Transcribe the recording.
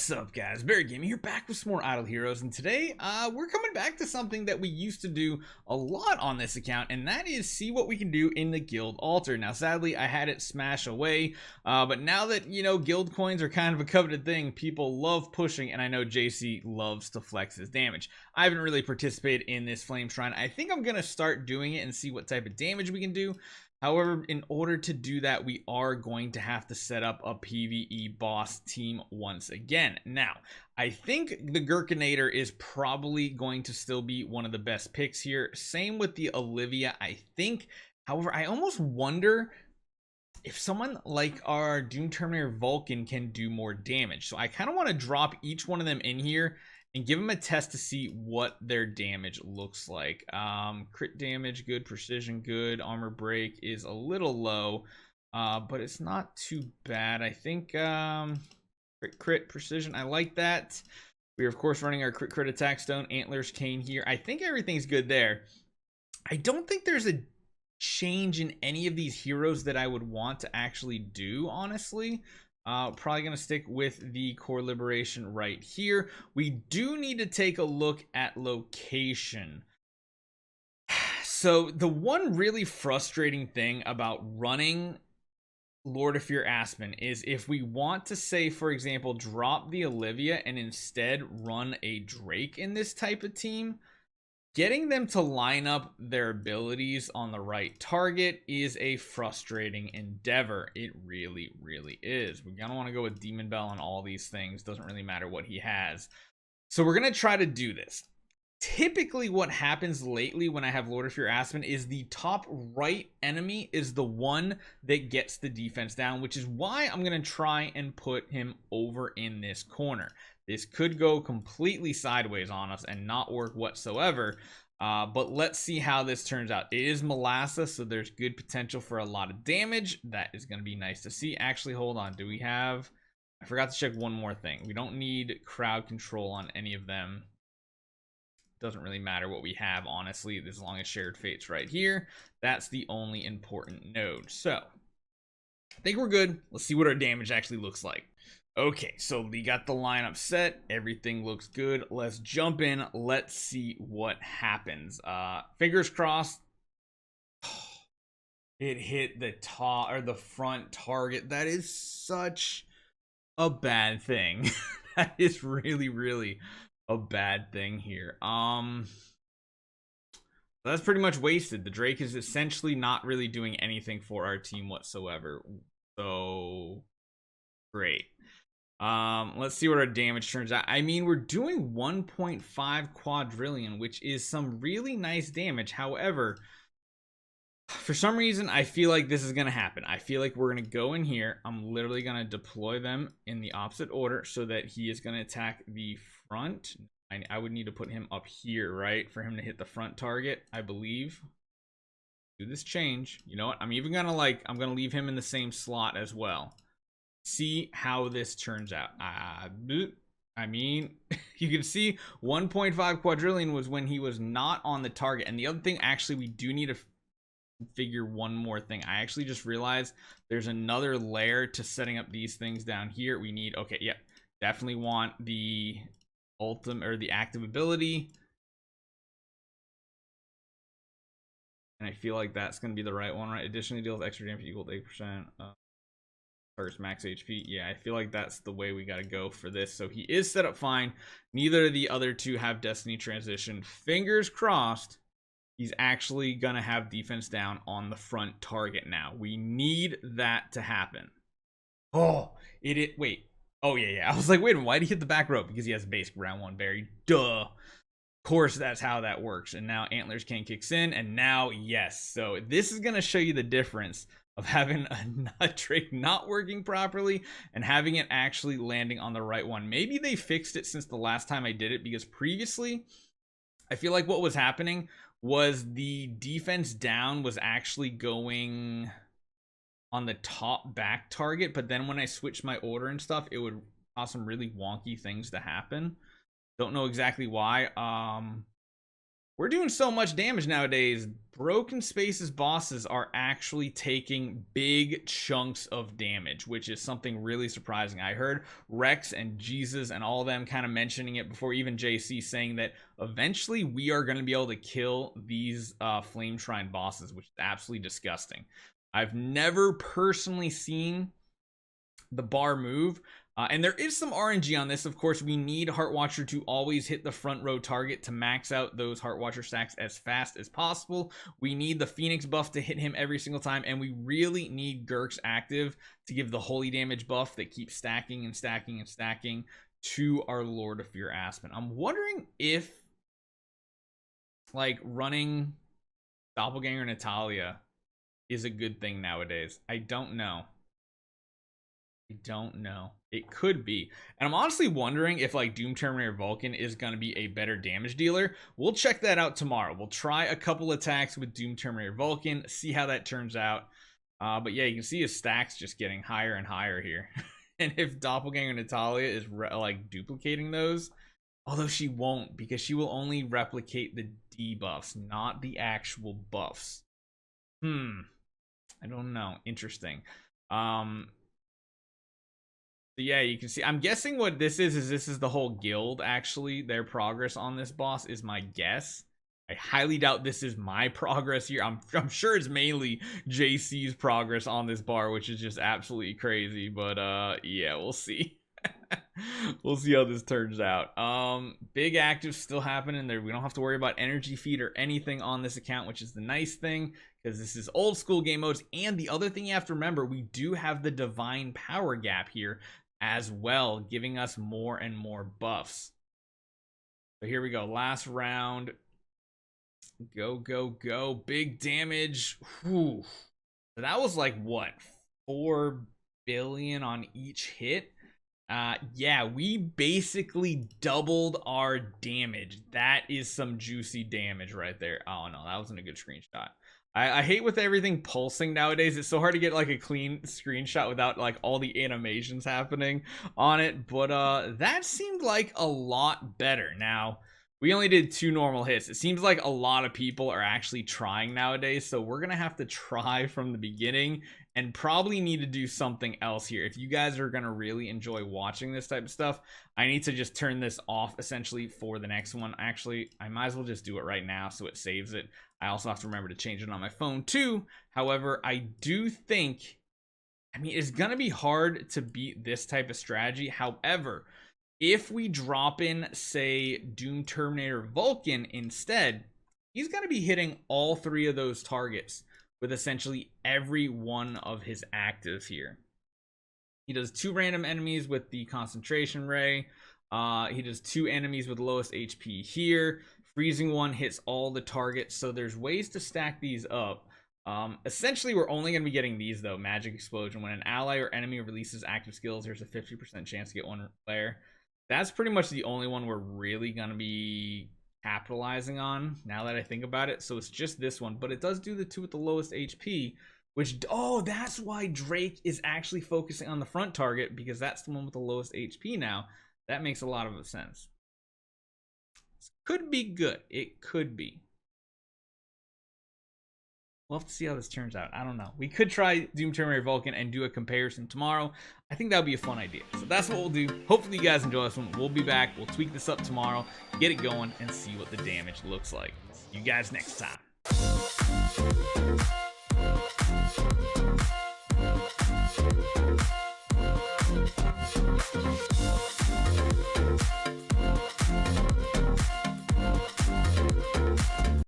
What's up, guys? Barry Gaming here, back with some more Idle Heroes, and today we're coming back to something that we used to do a lot on this account, and that is see what we can do in the guild altar. Now, sadly, I had it smash away, but now that, you know, guild coins are kind of a coveted thing, people love pushing, and I know JC loves to flex his damage. I haven't really participated in this Flame Shrine. I think I'm going to start doing it and see what type of damage we can do. However, in order to do that, we are going to have to set up a PvE boss team once again. Now, I think the Gherkinator is probably going to still be one of the best picks here. Same with the Olivia, I think. However, I almost wonder if someone like our Doom Terminator Vulcan can do more damage. So I kind of want to drop each one of them in here and give them a test to see what their damage looks like. Crit damage, good. Precision, good. Armor break is a little low, but it's not too bad. I think crit, precision, I like that. We are, of course, running our crit attack stone, antlers, cane here. I think everything's good there. I don't think there's a change in any of these heroes that I would want to actually do, honestly. Probably going to stick with the core liberation right here. We do need to take a look at location. So the one really frustrating thing about running Lord of Fear Aspen is if we want to, say, for example, drop the Olivia and instead run a Drake in this type of team, getting them to line up their abilities on the right target is a frustrating endeavor. It really, really is. We're going to want to go with Demon Bell on all these things. Doesn't really matter what he has. So we're going to try to do this. Typically what happens lately when I have Lord of Fear Aspen is the top right enemy is the one that gets the defense down, which is why I'm going to try and put him over in this corner. This could go completely sideways on us and not work whatsoever, but let's see how this turns out. It is Molasses, so there's good potential for a lot of damage. That is going to be nice to see. Actually, hold on. Do we have... I forgot to check one more thing. We don't need crowd control on any of them. Doesn't really matter what we have, honestly, as long as Shared Fate's right here. That's the only important node. So, I think we're good. Let's see what our damage actually looks like. Okay, so we got the lineup set. Everything looks good. Let's jump in. Let's see what happens. Fingers crossed. It hit the top or the front target. That is such a bad thing. That is really, really a bad thing here. That's pretty much wasted. The Drake is essentially not really doing anything for our team whatsoever. So great. Let's see what our damage turns out. I mean, we're doing 1.5 quadrillion, which is some really nice damage. However, for some reason, I feel like this is going to happen. I feel like we're going to go in here. I'm literally going to deploy them in the opposite order so that he is going to attack the front. I would need to put him up here, right, for him to hit the front target, I believe. Do this change. You know what? I'm even going to, I'm going to leave him in the same slot as well. See how this turns out. I mean, you can see 1.5 quadrillion was when he was not on the target. And the other thing, actually, we do need to figure one more thing. I actually just realized there's another layer to setting up these things down here. We need, okay, yeah, definitely want the ultimate or the active ability. And I feel like that's going to be the right one, right? Additionally, deals extra damage equal to 8%. First max HP. Yeah, I feel like that's the way we got to go for this. So he is set up fine. Neither of the other two have Destiny Transition. Fingers crossed he's actually going to have defense down on the front target now. We need that to happen. Oh, wait. Oh, yeah. I was like, wait a minute, why did he hit the back rope? Because he has basic round 1 berry. Duh. Of course, that's how that works. And now Antlers Cane kicks in. And now, yes. So this is going to show you the difference of having a Drake not working properly and having it actually landing on the right one. Maybe they fixed it since the last time I did it, because previously I feel like what was happening was the defense down was actually going on the top back target, but then when I switched my order and stuff, it would cause some really wonky things to happen. Don't know exactly why. we're doing so much damage nowadays. Broken Spaces bosses are actually taking big chunks of damage, which is something really surprising. I heard Rex and Jesus and all of them kind of mentioning it before, even JC saying that eventually we are going to be able to kill these Flame Shrine bosses, which is absolutely disgusting. I've never personally seen the bar move. And there is some RNG on this. Of course, we need Heartwatcher to always hit the front row target to max out those Heartwatcher stacks as fast as possible. We need the Phoenix buff to hit him every single time. And we really need Gurk's active to give the holy damage buff that keeps stacking and stacking and stacking to our Lord of Fear Aspen. I'm wondering if, like, running Doppelganger Natalia is a good thing nowadays. I don't know. It could be. And I'm honestly wondering if like Doom Terminator Vulcan is going to be a better damage dealer. We'll check that out tomorrow. We'll try a couple attacks with Doom Terminator Vulcan, see how that turns out. But yeah, you can see his stacks just getting higher and higher here. And if Doppelganger Natalia is like duplicating those, although she won't, because she will only replicate the debuffs, not the actual buffs. I don't know. Interesting. Yeah, you can see, I'm guessing what this is this is the whole guild, actually. Their progress on this boss is my guess. I highly doubt this is my progress here. I'm sure it's mainly JC's progress on this bar, which is just absolutely crazy. But yeah, we'll see. We'll see how this turns out. Big actives still happening there. We don't have to worry about energy feed or anything on this account, which is the nice thing, because this is old school game modes. And the other thing you have to remember, we do have the divine power gap here as well, giving us more and more buffs. So here we go, last round. Go. Big damage. Whew. So that was like what, 4 billion on each hit. Yeah, we basically doubled our damage. That is some juicy damage right there. Oh no, that wasn't a good screenshot. I hate with everything pulsing nowadays. It's so hard to get like a clean screenshot without like all the animations happening on it. But that seemed like a lot better. Now, we only did 2 normal hits. It seems like a lot of people are actually trying nowadays. So we're going to have to try from the beginning and probably need to do something else here. If you guys are going to really enjoy watching this type of stuff, I need to just turn this off essentially for the next one. Actually, I might as well just do it right now so it saves it. I also have to remember to change it on my phone too. However, I do think, I mean, it's going to be hard to beat this type of strategy. However, if we drop in, say, Doom Terminator Vulcan instead, he's going to be hitting all 3 of those targets with essentially every one of his actives here. He does 2 random enemies with the concentration ray. He does 2 enemies with lowest HP here. Freezing one hits all the targets, so there's ways to stack these up. Essentially, we're only going to be getting these, though. Magic Explosion. When an ally or enemy releases active skills, there's a 50% chance to get one player. That's pretty much the only one we're really going to be capitalizing on, now that I think about it. So it's just this one, but it does do the 2 with the lowest HP, which, oh, that's why Drake is actually focusing on the front target, because that's the one with the lowest HP now. That makes a lot of sense. Could be good. It could be. We'll have to see how this turns out. I don't know. We could try Doom Terminator Vulcan and do a comparison tomorrow. I think that would be a fun idea. So that's what we'll do. Hopefully you guys enjoy this one. We'll be back. We'll tweak this up tomorrow, get it going, and see what the damage looks like. See you guys next time.